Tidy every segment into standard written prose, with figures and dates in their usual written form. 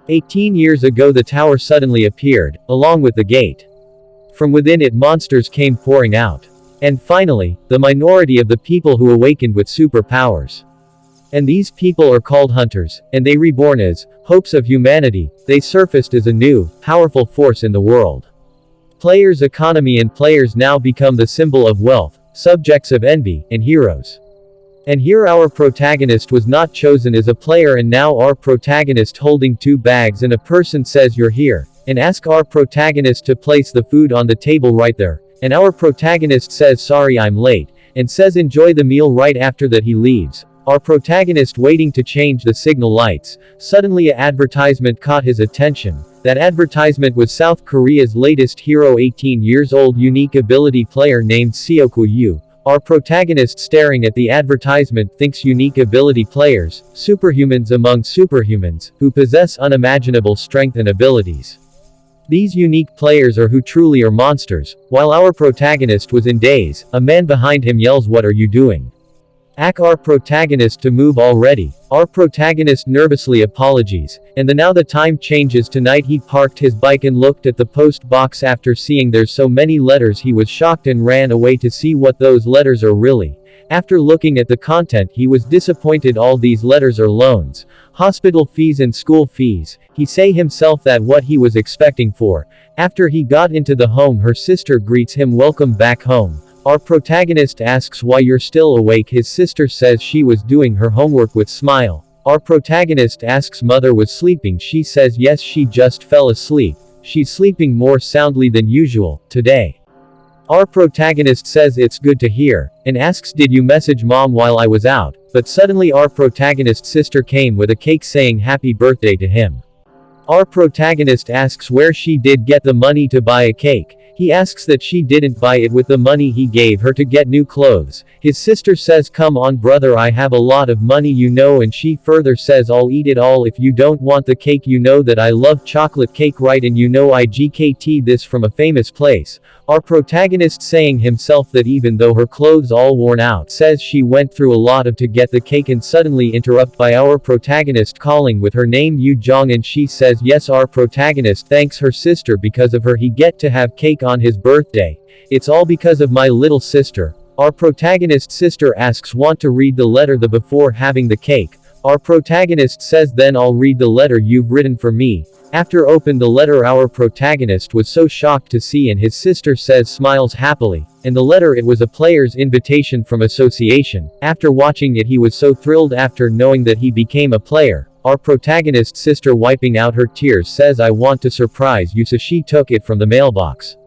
18 years ago the tower suddenly appeared, along with the gate. From within it monsters came pouring out. And finally, the minority of the people who awakened with superpowers. And these people are called hunters, and they reborn as hopes of humanity. They surfaced as a new, powerful force in the world. Players' economy and players now become the symbol of wealth, subjects of envy, and heroes. And here our protagonist was not chosen as a player, and now our protagonist holding two bags and a person says you're here, and ask our protagonist to place the food on the table right there, and our protagonist says sorry I'm late, and says enjoy the meal right after that he leaves. Our protagonist waiting to change the signal lights, suddenly an advertisement caught his attention. That advertisement was South Korea's latest hero 18 years old unique ability player named Seokyu. Our protagonist staring at the advertisement thinks unique ability players, superhumans among superhumans, who possess unimaginable strength and abilities. These unique players are who truly are monsters. While our protagonist was in daze, a man behind him yells what are you doing? Ask our protagonist to move already. Our protagonist nervously apologies, and now the time changes to night. He parked his bike and looked at the post box. After seeing there's so many letters he was shocked and ran away to see what those letters are really. After looking at the content he was disappointed. All these letters are loans, hospital fees and school fees. He say himself that what he was expecting for. After he got into the home her sister greets him welcome back home. Our protagonist asks why you're still awake. His sister says she was doing her homework with smile. Our protagonist asks mother was sleeping. She says yes she just fell asleep. She's sleeping more soundly than usual, today. Our protagonist says it's good to hear, and asks did you message mom while I was out, but suddenly our protagonist's sister came with a cake saying happy birthday to him. Our protagonist asks where she did get the money to buy a cake. He asks that she didn't buy it with the money he gave her to get new clothes. His sister says come on brother I have a lot of money you know, and she further says I'll eat it all if you don't want the cake. You know that I love chocolate cake right, and you know I GKT this from a famous place. Our protagonist saying himself that even though her clothes all worn out says she went through a lot of to get the cake, and suddenly interrupt by our protagonist calling with her name Yu Jong, and she says yes. Our protagonist thanks her sister because of her he get to have cake on his birthday. It's all because of my little sister. Our protagonist's sister asks want to read the letter the before having the cake. Our protagonist says then I'll read the letter you've written for me. After open the letter our protagonist was so shocked to see, and his sister says smiles happily. In the letter it was a player's invitation from association. After watching it he was so thrilled after knowing that he became a player. Our protagonist's sister wiping out her tears says I want to surprise you, so she took it from the mailbox.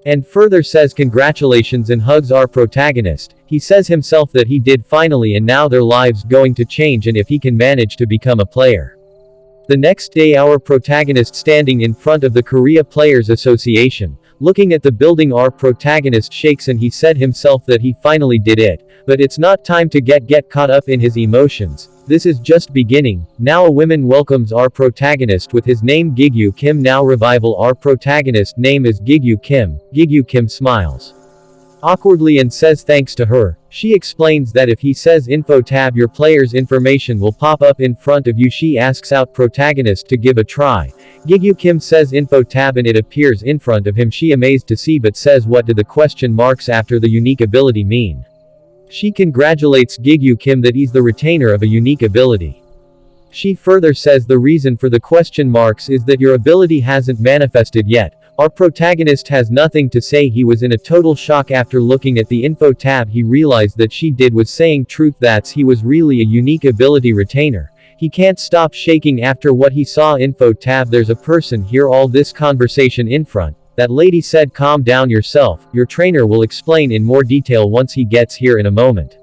And further says congratulations and hugs our protagonist. He says himself that he did finally, and now their lives going to change, and if he can manage to become a player. The next day our protagonist standing in front of the Korea Players Association, looking at the building. Our protagonist shakes and he said himself that he finally did it, but it's not time to get caught up in his emotions. This is just beginning. Now a woman welcomes our protagonist with his name Gigyu Kim. Now revival our protagonist name is Gigyu Kim. Gigyu Kim smiles awkwardly and says thanks to her. She explains that if he says info tab your player's information will pop up in front of you. She asks out protagonist to give a try. Gigyu Kim says info tab and it appears in front of him. She amazed to see but says what do the question marks after the unique ability mean? She congratulates Gigyu Kim that he's the retainer of a unique ability. She further says the reason for the question marks is that your ability hasn't manifested yet. Our protagonist has nothing to say. He was in a total shock after looking at the info tab. He realized that she did was saying truth, that's he was really a unique ability retainer. He can't stop shaking after what he saw. Info tab there's a person here. All this conversation in front. That lady said calm down yourself, your trainer will explain in more detail once he gets here in a moment.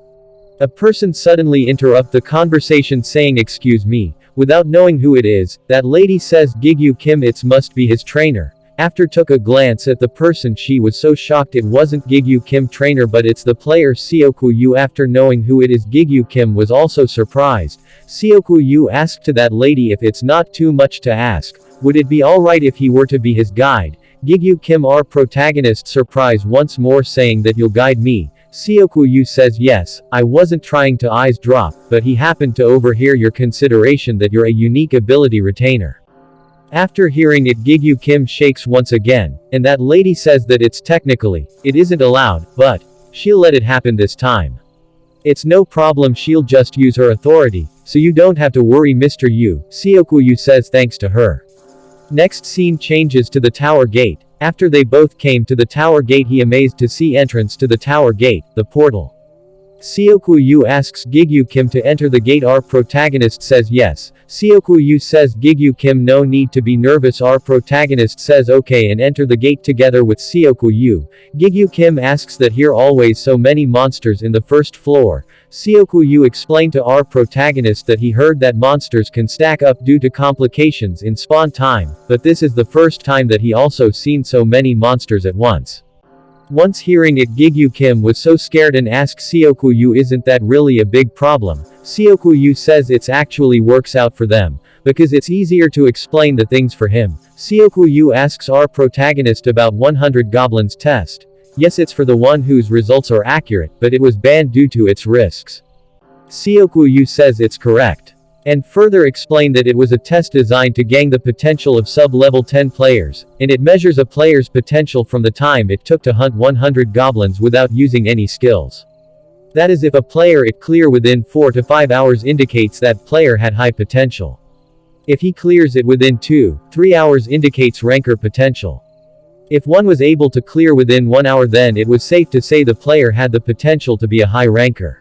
A person suddenly interrupt the conversation saying excuse me, without knowing who it is. That lady says Gigyu Kim it must be his trainer. After took a glance at the person she was so shocked it wasn't Gigyu Kim trainer but it's the player Seokyu. After knowing who it is Gigyu Kim was also surprised. Seokyu asked to that lady if it's not too much to ask, would it be alright if he were to be his guide? Gigyu Kim our protagonist surprise once more saying that you'll guide me. Seokyu says yes, I wasn't trying to eyes drop, but he happened to overhear your consideration that you're a unique ability retainer. After hearing it, Gigyu Kim shakes once again, and that lady says that it isn't allowed, but she'll let it happen this time. It's no problem, she'll just use her authority, so you don't have to worry Mr. Yu, Siokuyu says thanks to her. Next scene changes to the tower gate. After they both came to the tower gate, he amazed to see entrance to the tower gate, the portal. Siokuyu asks Gigyu Kim to enter the gate. Our protagonist says yes. Siokuyu says Gigyu Kim no need to be nervous. Our protagonist says okay and enter the gate together with Siokuyu. Gigyu Kim asks that here always so many monsters in the first floor. Siokuyu explained to our protagonist that he heard that monsters can stack up due to complications in spawn time, but this is the first time that he also seen so many monsters at once. Once hearing it, Gigyu Kim was so scared and asked Siokuyu, isn't that really a big problem? Siokuyu says it's actually works out for them, because it's easier to explain the things for him. Siokuyu asks our protagonist about 100 goblins test. Yes, it's for the one whose results are accurate, but it was banned due to its risks. Siokuyu says it's correct. And further explained that it was a test designed to gain the potential of sub-level 10 players, and it measures a player's potential from the time it took to hunt 100 goblins without using any skills. That is, if a player it clear within 4 to 5 hours indicates that player had high potential. If he clears it within 2-3 hours indicates ranker potential. If one was able to clear within 1 hour, then it was safe to say the player had the potential to be a high ranker.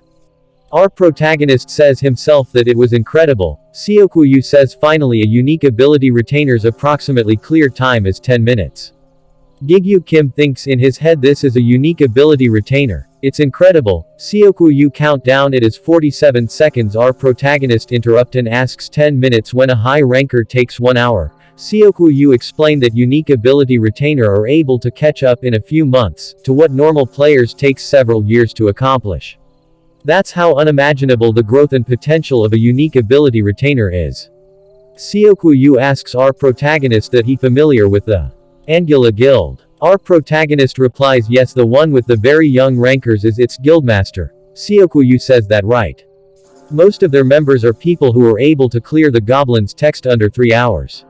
Our protagonist says himself that it was incredible. Siokuyu says finally a unique ability retainer's approximately clear time is 10 minutes. Gigyu Kim thinks in his head this is a unique ability retainer. It's incredible. Siokuyu count down, it is 47 seconds. Our protagonist interrupt and asks 10 minutes when a high ranker takes 1 hour. Siokuyu explained that unique ability retainer are able to catch up in a few months, to what normal players takes several years to accomplish. That's how unimaginable the growth and potential of a unique ability retainer is. Siokuyu asks our protagonist that he familiar with the Angula Guild. Our protagonist replies yes, the one with the very young rankers is its guildmaster. Siokuyu says that right. Most of their members are people who are able to clear the goblin's text under 3 hours.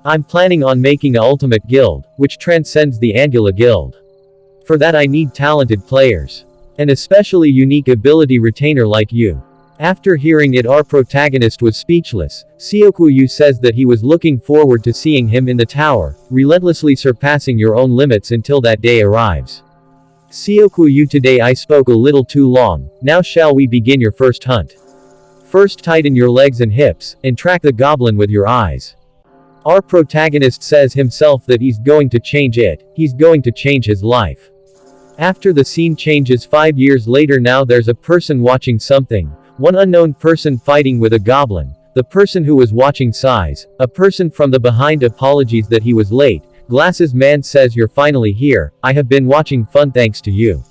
I'm planning on making a ultimate guild, which transcends the Angula Guild. For that I need talented players. An especially unique ability retainer like you. After hearing it, our protagonist was speechless. Siokuyu says that he was looking forward to seeing him in the tower, relentlessly surpassing your own limits until that day arrives. Siokuyu, today I spoke a little too long, now shall we begin your first hunt? First tighten your legs and hips, and track the goblin with your eyes. Our protagonist says himself that he's going to change his life. After the scene changes 5 years later, now there's a person watching something. One unknown person fighting with a goblin. The person who was watching sighs. A person from the behind apologies that he was late. Glasses man says you're finally here, I have been watching fun thanks to you.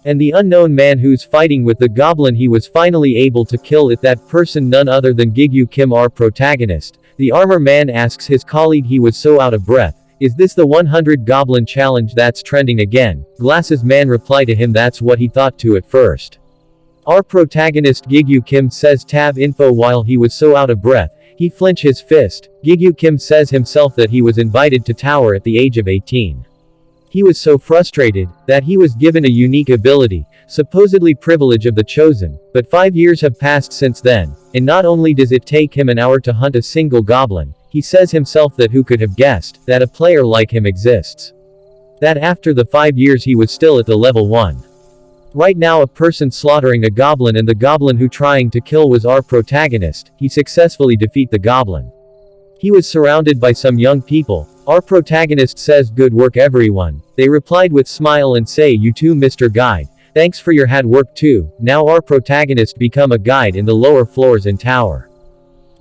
And the unknown man who's fighting with the goblin, he was finally able to kill it. That person none other than Gigyu Kim, our protagonist. The armor man asks his colleague, he was so out of breath. Is this the 100 goblin challenge that's trending again? Glasses man reply to him that's what he thought too at first. Our protagonist Gigyu Kim says tab info while he was so out of breath, he flinch his fist. Gigyu Kim says himself that he was invited to tower at the age of 18. He was so frustrated, that he was given a unique ability, supposedly privilege of the chosen, but 5 years have passed since then, and not only does it take him an hour to hunt a single goblin, he says himself that who could have guessed, that a player like him exists. That after the 5 years he was still at the level 1. Right now a person slaughtering a goblin, and the goblin who trying to kill was our protagonist, he successfully defeat the goblin. He was surrounded by some young people. Our protagonist says good work everyone. They replied with smile and say you too Mr. Guide. Thanks for your hard work too. Now our protagonist become a guide in the lower floors in tower.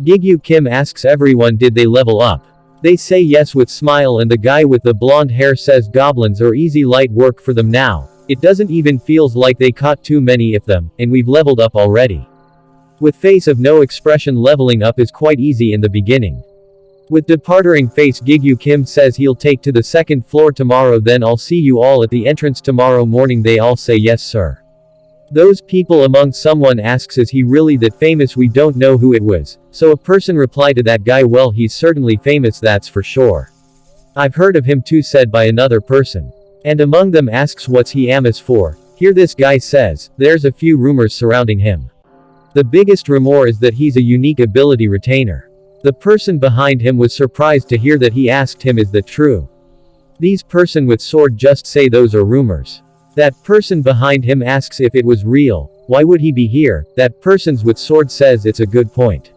Gigyu Kim asks everyone did they level up. They say yes with smile, and the guy with the blonde hair says goblins are easy light work for them now. It doesn't even feels like they caught too many of them, and we've leveled up already. With face of no expression, leveling up is quite easy in the beginning. With departing face, Gigyu Kim says he'll take to the second floor tomorrow, then I'll see you all at the entrance tomorrow morning. They all say yes sir. Those people among someone asks is he really that famous, we don't know who it was. So a person reply to that guy, well he's certainly famous, that's for sure. I've heard of him too, said by another person. And among them asks what's he famous for. Here this guy says, there's a few rumors surrounding him. The biggest rumor is that he's a unique ability retainer. The person behind him was surprised to hear that. He asked him, is that true? These person with sword just say those are rumors. That person behind him asks if it was real, why would he be here? That person's with sword says it's a good point.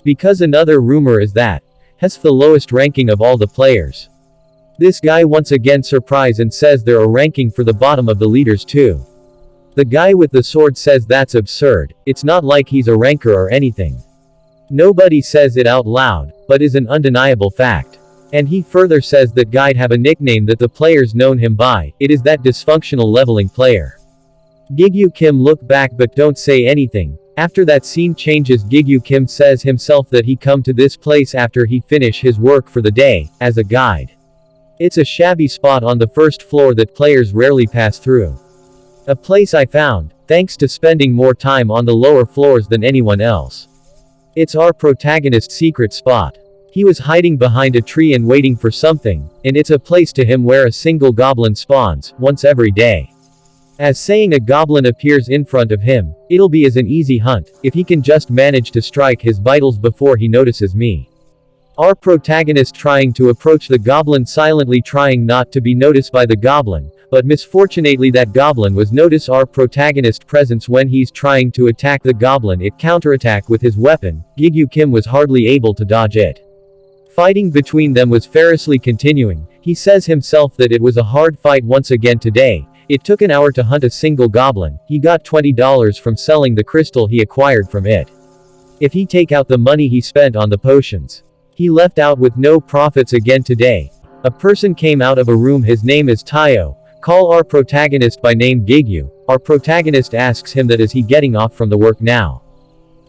Because another rumor is that has the lowest ranking of all the players. This guy once again surprised and says there are ranking for the bottom of the leaders too. The guy with the sword says that's absurd, it's not like he's a ranker or anything. Nobody says it out loud, but is an undeniable fact. And he further says that guy'd have a nickname that the players known him by, it is that dysfunctional leveling player. Gigyu Kim look back but don't say anything. After that scene changes, Gigyu Kim says himself that he come to this place after he finish his work for the day, as a guide. It's a shabby spot on the first floor that players rarely pass through. A place I found, thanks to spending more time on the lower floors than anyone else. It's our protagonist's secret spot. He was hiding behind a tree and waiting for something, and it's a place to him where a single goblin spawns, once every day. As saying a goblin appears in front of him, it'll be as an easy hunt, if he can just manage to strike his vitals before he notices me. Our protagonist trying to approach the goblin silently trying not to be noticed by the goblin, but misfortunately that goblin was notice our protagonist presence when he's trying to attack the goblin. It counterattack with his weapon. Gigyu Kim was hardly able to dodge it. Fighting between them was ferociously continuing. He says himself that it was a hard fight once again today. It took an hour to hunt a single goblin. He got $20 from selling the crystal he acquired from it. If he take out the money he spent on the potions, he left out with no profits again today. A person came out of a room, his name is Tayo. Call our protagonist by name Gigyu. Our protagonist asks him that is he getting off from the work now.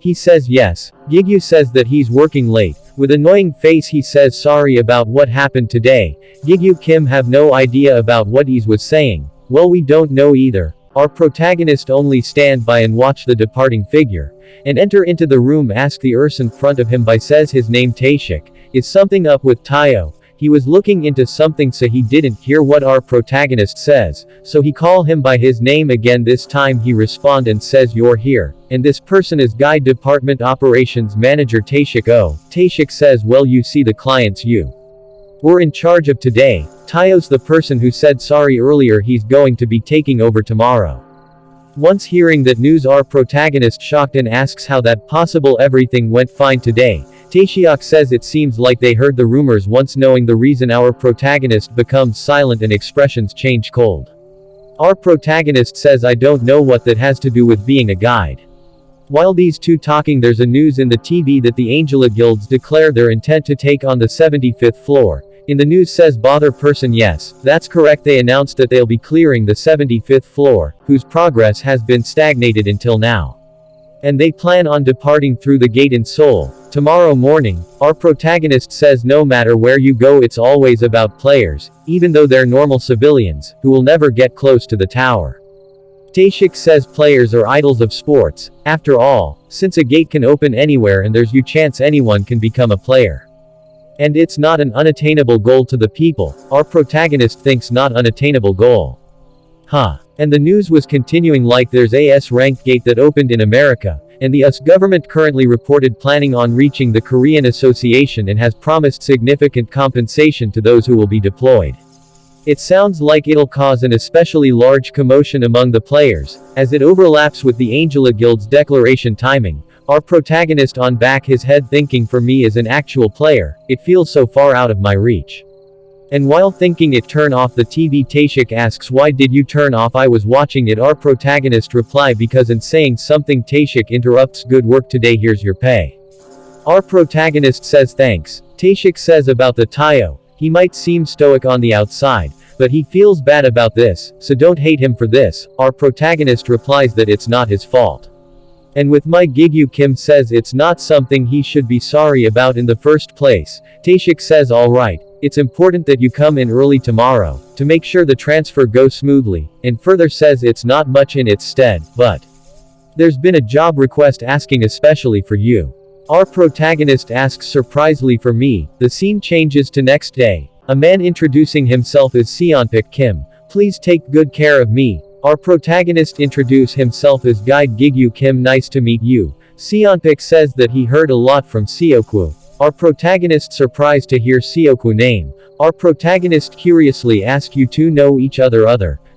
He says yes. Gigyu says that he's working late. With annoying face he says sorry about what happened today. Gigyu Kim have no idea about what he was saying. Well, we don't know either. Our protagonist only stand by and watch the departing figure. And enter into the room, ask the person in front of him by says his name Taeshik. Is something up with Tayo? He was looking into something so he didn't hear what our protagonist says, so he call him by his name again. This time he respond and says you're here, and this person is Guide Department Operations Manager Taeshik. Oh, Taeshik says well you see the clients you were in charge of today. Tayo's the person who said sorry earlier, he's going to be taking over tomorrow. Once hearing that news our protagonist shocked and asks how that possible, everything went fine today. Taeshik says it seems like they heard the rumors. Once knowing the reason our protagonist becomes silent and expressions change cold. Our protagonist says I don't know what that has to do with being a guide. While these two talking there's a news in the TV that the Angela Guilds declare their intent to take on the 75th floor. In the news says bother person yes, that's correct, they announced that they'll be clearing the 75th floor, whose progress has been stagnated until now. And they plan on departing through the gate in Seoul. Tomorrow morning, our protagonist says no matter where you go it's always about players, even though they're normal civilians, who will never get close to the tower. Taeshik says players are idols of sports, after all, since a gate can open anywhere and there's a chance anyone can become a player. And it's not an unattainable goal to the people, our protagonist thinks not unattainable goal. Huh. And the news was continuing like there's a S-ranked gate that opened in America, and the US government currently reported planning on reaching the Korean Association and has promised significant compensation to those who will be deployed. It sounds like it'll cause an especially large commotion among the players, as it overlaps with the Angela Guild's declaration timing. Our protagonist on back his head thinking for me as an actual player, it feels so far out of my reach. And while thinking it turn off the TV, Taeshik asks why did you turn off, I was watching it. Our protagonist reply because in saying something Taeshik interrupts good work today, here's your pay. Our protagonist says thanks. Taeshik says about the Tayo, he might seem stoic on the outside, but he feels bad about this, so don't hate him for this. Our protagonist replies that it's not his fault. And with my Gigyu Kim says it's not something he should be sorry about in the first place. Taeshik says alright, it's important that you come in early tomorrow, to make sure the transfer goes smoothly, and further says it's not much in its stead, but there's been a job request asking especially for you. Our protagonist asks surprisingly for me. The scene changes to next day. A man introducing himself as Gigyu Kim. Please take good care of me. Our protagonist introduce himself as guide Gigyu Kim. Nice to meet you. Gigyu says that he heard a lot from Seokwu. Our protagonist surprised to hear Seokwu name. Our protagonist curiously asks you two know each other.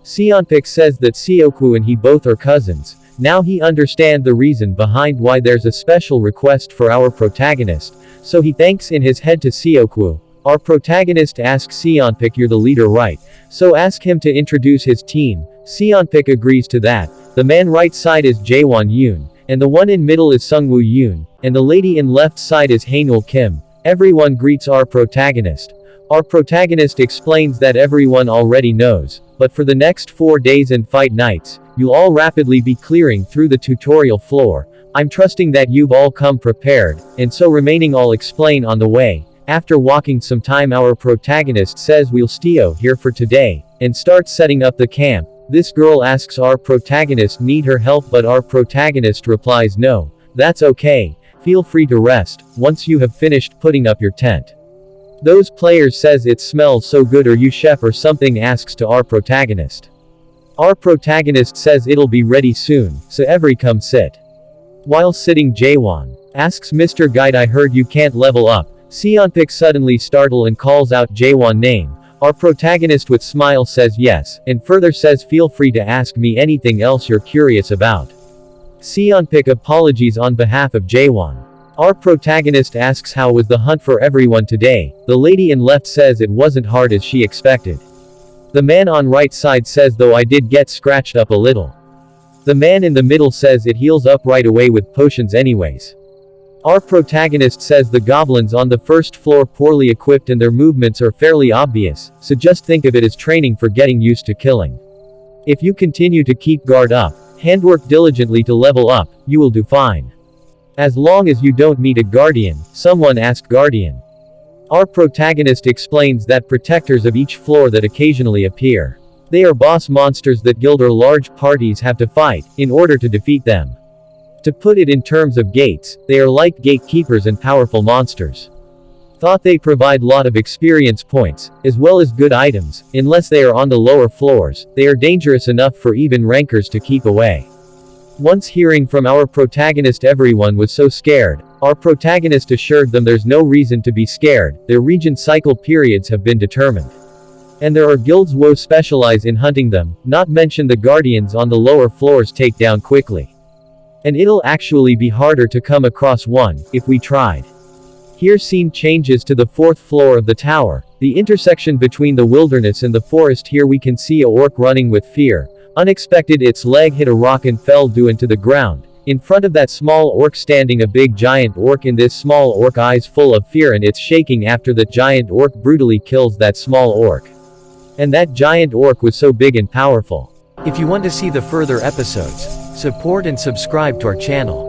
Gigyu says that Seokwu and he both are cousins. Now he understand the reason behind why there's a special request for our protagonist, so he thanks in his head to Seokwu. Our protagonist asks Gigyu you're the leader right? So ask him to introduce his team. Gigyu agrees to that. The man right side is Jaewon Yoon, and the one in middle is Sungwoo Yoon, and the lady in left side is Haenul Kim. Everyone greets our protagonist. Our protagonist explains that everyone already knows, but for the next 4 days and fight nights, you'll all rapidly be clearing through the tutorial floor. I'm trusting that you've all come prepared, and so remaining I'll explain on the way. After walking some time our protagonist says we'll stay here for today, and start setting up the camp. This girl asks our protagonist need her help but our protagonist replies no, that's okay, feel free to rest, once you have finished putting up your tent. Those players says it smells so good or you chef or something asks to our protagonist. Our protagonist says it'll be ready soon, so every come sit. While sitting Jaewon asks Mr. Guide I heard you can't level up. Gigyu suddenly startled and calls out Jaewon name. Our protagonist with smile says yes, and further says feel free to ask me anything else you're curious about. Gigyu apologies on behalf of Jaewon. Our protagonist asks how was the hunt for everyone today. The lady in left says it wasn't hard as she expected. The man on right side says though I did get scratched up a little. The man in the middle says it heals up right away with potions anyways. Our protagonist says the goblins on the first floor poorly equipped and their movements are fairly obvious, so just think of it as training for getting used to killing. If you continue to keep guard up, handwork diligently to level up, you will do fine. As long as you don't meet a guardian, someone asked guardian. Our protagonist explains that protectors of each floor that occasionally appear. They are boss monsters that guild or large parties have to fight, in order to defeat them. To put it in terms of gates, they are like gatekeepers and powerful monsters. Thought they provide lot of experience points, as well as good items, unless they are on the lower floors, they are dangerous enough for even rankers to keep away. Once hearing from our protagonist everyone was so scared, our protagonist assured them there's no reason to be scared, their region cycle periods have been determined. And there are guilds who specialize in hunting them, not mention the guardians on the lower floors take down quickly. And it'll actually be harder to come across one, if we tried. Here scene changes to the 4th floor of the tower, the intersection between the wilderness and the forest. Here we can see a orc running with fear. Unexpected its leg hit a rock and fell due into the ground. In front of that small orc standing a big giant orc in this small orc eyes full of fear and it's shaking after the giant orc brutally kills that small orc. And that giant orc was so big and powerful. If you want to see the further episodes, support and subscribe to our channel.